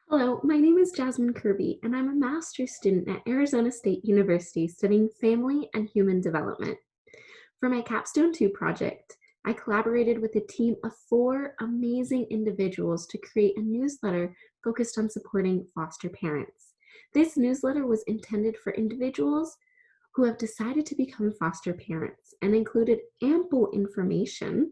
Hello, my name is Jasmine Kirby, and I'm a master's student at Arizona State University studying family and human development. For my Capstone 2 project, I collaborated with a team of 4 amazing individuals to create a newsletter focused on supporting foster parents. This newsletter was intended for individuals who have decided to become foster parents and included ample information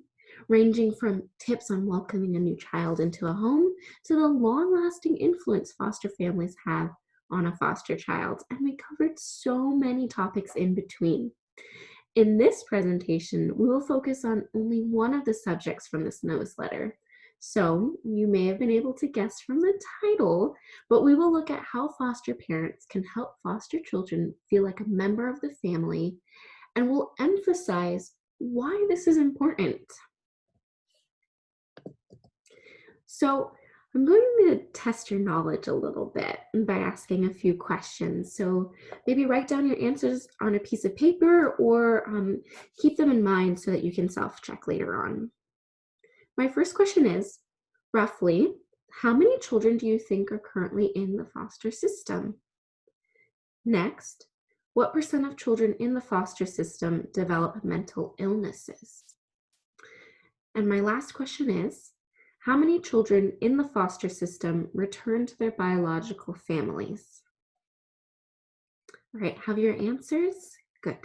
ranging from tips on welcoming a new child into a home to the long-lasting influence foster families have on a foster child. And we covered so many topics in between. In this presentation, we will focus on only one of the subjects from this newsletter. So you may have been able to guess from the title, but we will look at how foster parents can help foster children feel like a member of the family, and we'll emphasize why this is important. So I'm going to test your knowledge a little bit by asking a few questions. So maybe write down your answers on a piece of paper or keep them in mind so that you can self-check later on. My first question is, roughly, how many children do you think are currently in the foster system? Next, what % of children in the foster system develop mental illnesses? And my last question is, how many children in the foster system return to their biological families? All right, have your answers? Good.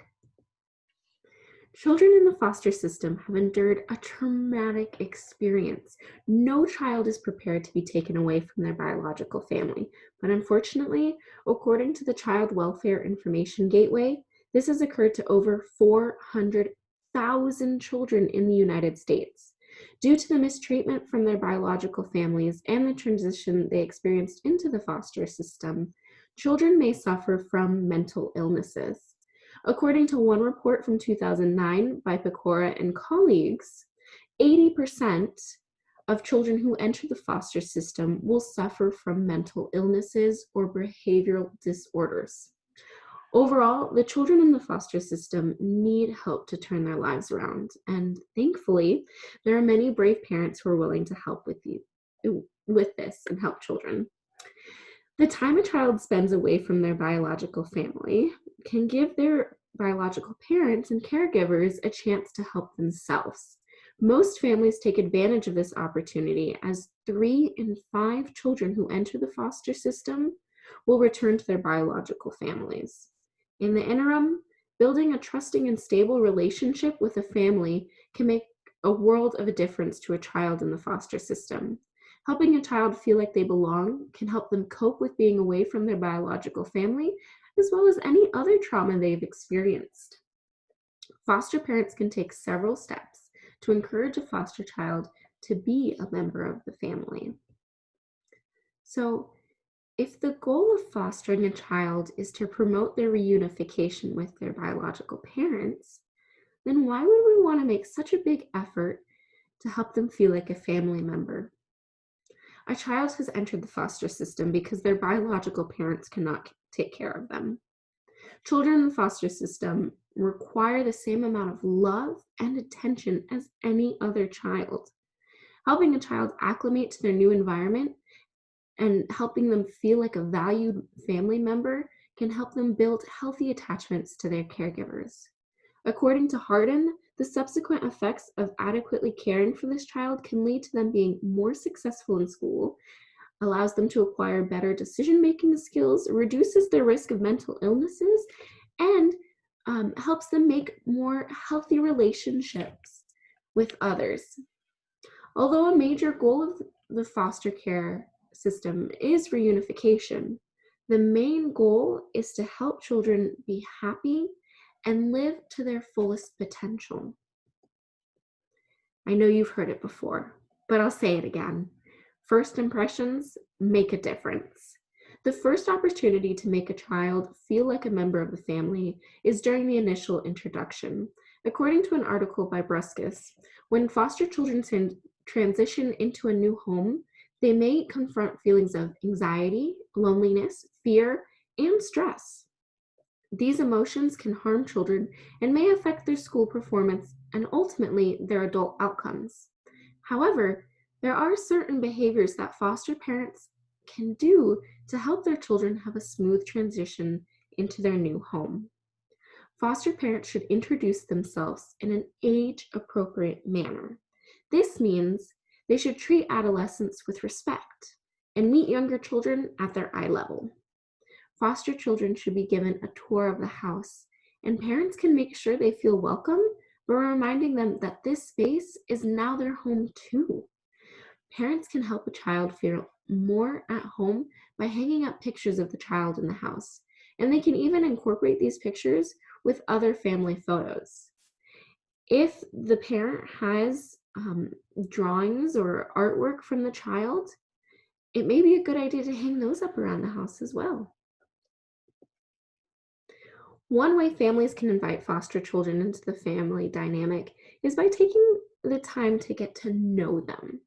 Children in the foster system have endured a traumatic experience. No child is prepared to be taken away from their biological family, but unfortunately, according to the Child Welfare Information Gateway, this has occurred to over 400,000 children in the United States. Due to the mistreatment from their biological families and the transition they experienced into the foster system, children may suffer from mental illnesses. According to one report from 2009 by Pecora and colleagues, 80% of children who enter the foster system will suffer from mental illnesses or behavioral disorders. Overall, the children in the foster system need help to turn their lives around, and thankfully, there are many brave parents who are willing to help with this and help children. The time a child spends away from their biological family can give their biological parents and caregivers a chance to help themselves. Most families take advantage of this opportunity, as 3 in 5 children who enter the foster system will return to their biological families. In the interim, building a trusting and stable relationship with a family can make a world of a difference to a child in the foster system. Helping a child feel like they belong can help them cope with being away from their biological family, as well as any other trauma they've experienced. Foster parents can take several steps to encourage a foster child to be a member of the family. So, if the goal of fostering a child is to promote their reunification with their biological parents, then why would we want to make such a big effort to help them feel like a family member? A child has entered the foster system because their biological parents cannot take care of them. Children in the foster system require the same amount of love and attention as any other child. Helping a child acclimate to their new environment and helping them feel like a valued family member can help them build healthy attachments to their caregivers. According to Hardin, the subsequent effects of adequately caring for this child can lead to them being more successful in school, allows them to acquire better decision-making skills, reduces their risk of mental illnesses, and helps them make more healthy relationships with others. Although a major goal of the foster care system is reunification, the main goal is to help children be happy and live to their fullest potential. I know you've heard it before, but I'll say it again. First impressions make a difference. The first opportunity to make a child feel like a member of the family is during the initial introduction. According to an article by Bruskus, when foster children transition into a new home, they may confront feelings of anxiety, loneliness, fear, and stress. These emotions can harm children and may affect their school performance and ultimately their adult outcomes. However, there are certain behaviors that foster parents can do to help their children have a smooth transition into their new home. Foster parents should introduce themselves in an age-appropriate manner. This means they should treat adolescents with respect and meet younger children at their eye level. Foster children should be given a tour of the house, and parents can make sure they feel welcome by reminding them that this space is now their home too. Parents can help a child feel more at home by hanging up pictures of the child in the house, and they can even incorporate these pictures with other family photos. If the parent has drawings or artwork from the child, it may be a good idea to hang those up around the house as well. One way families can invite foster children into the family dynamic is by taking the time to get to know them.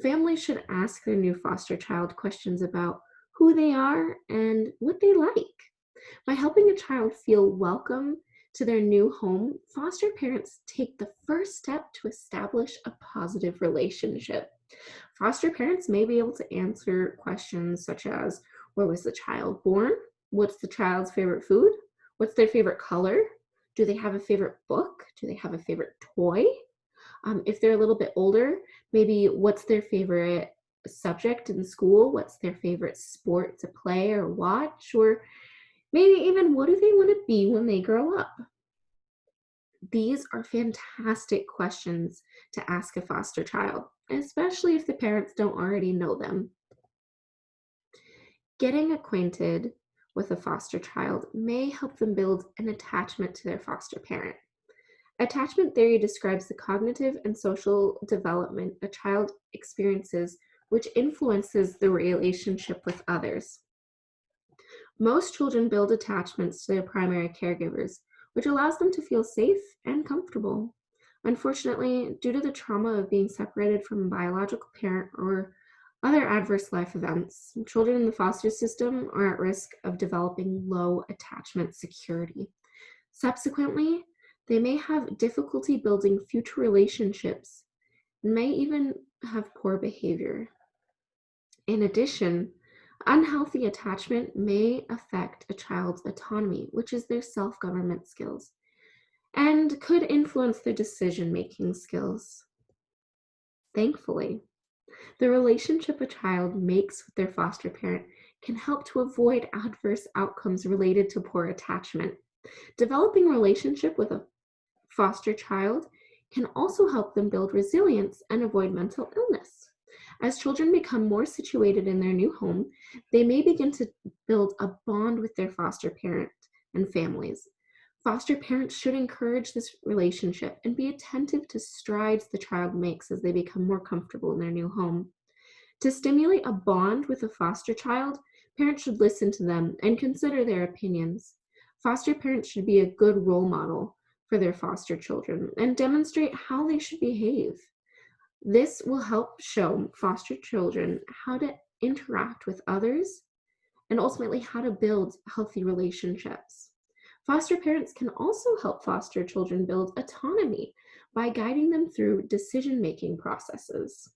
Families should ask their new foster child questions about who they are and what they like. By helping a child feel welcome to their new home, foster parents take the first step to establish a positive relationship. Foster parents may be able to answer questions such as, where was the child born? What's the child's favorite food? What's their favorite color? Do they have a favorite book? Do they have a favorite toy? If they're a little bit older, maybe what's their favorite subject in school? What's their favorite sport to play or watch? Or maybe even what do they want to be when they grow up? These are fantastic questions to ask a foster child, especially if the parents don't already know them. Getting acquainted with a foster child may help them build an attachment to their foster parent. Attachment theory describes the cognitive and social development a child experiences, which influences the relationship with others. Most children build attachments to their primary caregivers, which allows them to feel safe and comfortable. Unfortunately, due to the trauma of being separated from a biological parent or other adverse life events, children in the foster system are at risk of developing low attachment security. Subsequently, they may have difficulty building future relationships and may even have poor behavior. In addition, unhealthy attachment may affect a child's autonomy, which is their self-government skills, and could influence their decision-making skills. Thankfully, the relationship a child makes with their foster parent can help to avoid adverse outcomes related to poor attachment. Developing a relationship with a foster child can also help them build resilience and avoid mental illness. As children become more situated in their new home, they may begin to build a bond with their foster parent and families. Foster parents should encourage this relationship and be attentive to strides the child makes as they become more comfortable in their new home. To stimulate a bond with a foster child, parents should listen to them and consider their opinions. Foster parents should be a good role model for their foster children and demonstrate how they should behave. This will help show foster children how to interact with others and ultimately how to build healthy relationships. Foster parents can also help foster children build autonomy by guiding them through decision-making processes.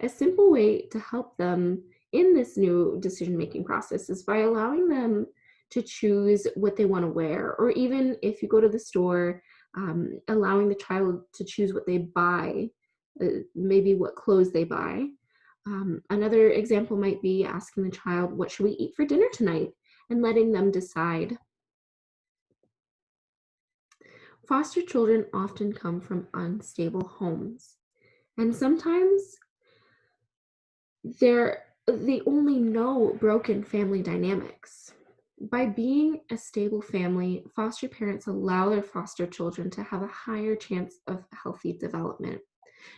A simple way to help them in this new decision-making process is by allowing them to choose what they want to wear, or even if you go to the store, allowing the child to choose what they buy, maybe what clothes they buy. Another example might be asking the child, what should we eat for dinner tonight? And letting them decide. Foster children often come from unstable homes, and sometimes they only know broken family dynamics. By being a stable family, foster parents allow their foster children to have a higher chance of healthy development.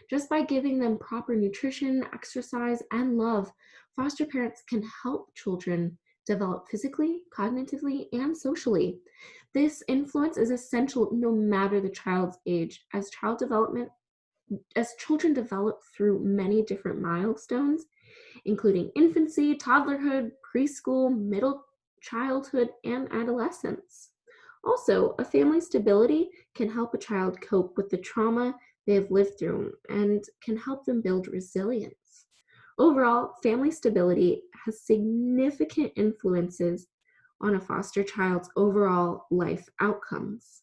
Just by giving them proper nutrition, exercise, and love, foster parents can help children develop physically, cognitively, and socially. This influence is essential no matter the child's age, as children develop through many different milestones, including infancy, toddlerhood, preschool, middle childhood, and adolescence. Also, a family's stability can help a child cope with the trauma they have lived through and can help them build resilience. Overall, family stability has significant influences on a foster child's overall life outcomes.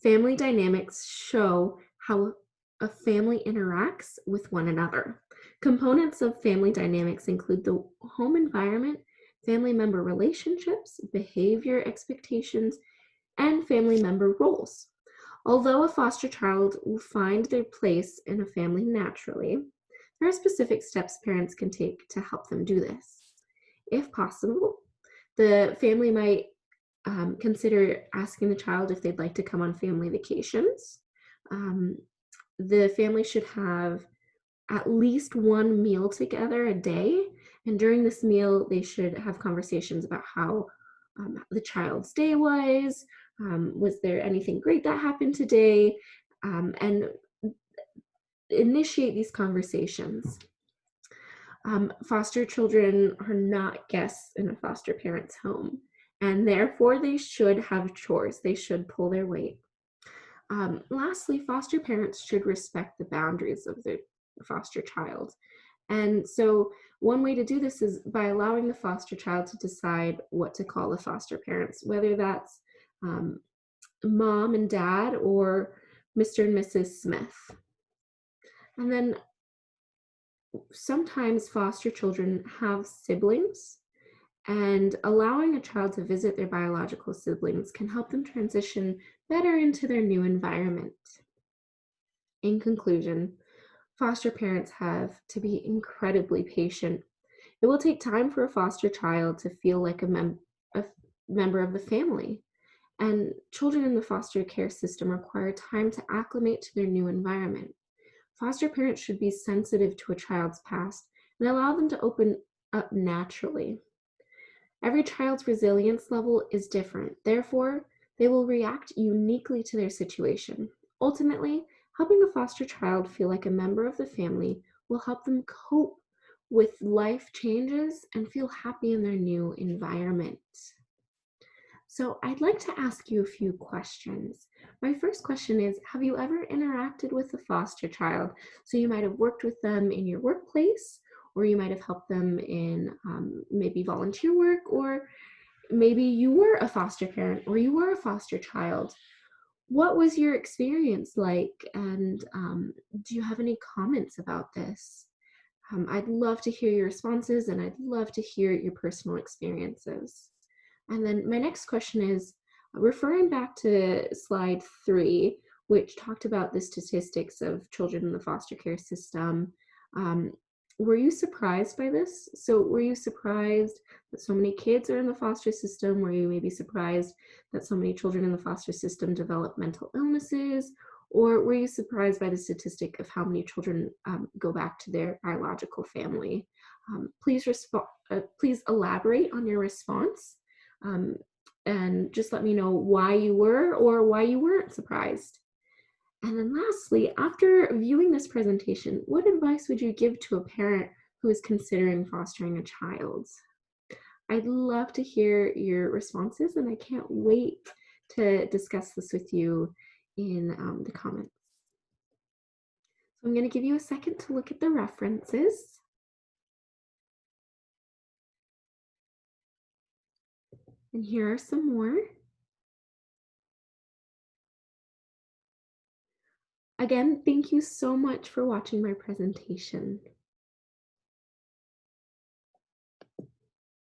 Family dynamics show how a family interacts with one another. Components of family dynamics include the home environment, family member relationships, behavior expectations, and family member roles. Although a foster child will find their place in a family naturally, there are specific steps parents can take to help them do this. If possible, the family might consider asking the child if they'd like to come on family vacations. Um, the family should have at least one meal together a day. And during this meal, they should have conversations about how the child's day was. Was there anything great that happened today? And initiate these conversations. Foster children are not guests in a foster parent's home, and therefore they should have chores. They should pull their weight. Lastly, foster parents should respect the boundaries of their foster child. And so, one way to do this is by allowing the foster child to decide what to call the foster parents, whether that's um, mom and dad or Mr. and Mrs. Smith. And then sometimes foster children have siblings, and allowing a child to visit their biological siblings can help them transition better into their new environment. In conclusion, foster parents have to be incredibly patient. It will take time for a foster child to feel like a member of the family, and children in the foster care system require time to acclimate to their new environment. Foster parents should be sensitive to a child's past and allow them to open up naturally. Every child's resilience level is different. Therefore, they will react uniquely to their situation. Ultimately, helping a foster child feel like a member of the family will help them cope with life changes and feel happy in their new environment. So, I'd like to ask you a few questions. My first question is, have you ever interacted with a foster child? So, you might have worked with them in your workplace, or you might have helped them in maybe volunteer work, or maybe you were a foster parent or you were a foster child. What was your experience like? And do you have any comments about this? I'd love to hear your responses, and I'd love to hear your personal experiences. And then my next question is, referring back to slide 3, which talked about the statistics of children in the foster care system. Um, were you surprised by this? So were you surprised that so many kids are in the foster system? Were you maybe surprised that so many children in the foster system develop mental illnesses? Or were you surprised by the statistic of how many children go back to their biological family? Please elaborate on your response, um, and just let me know why you were or why you weren't surprised. And then lastly, after viewing this presentation, what advice would you give to a parent who is considering fostering a child? I'd love to hear your responses, and I can't wait to discuss this with you in the comments. So I'm going to give you a second to look at the references. And here are some more. Again, thank you so much for watching my presentation.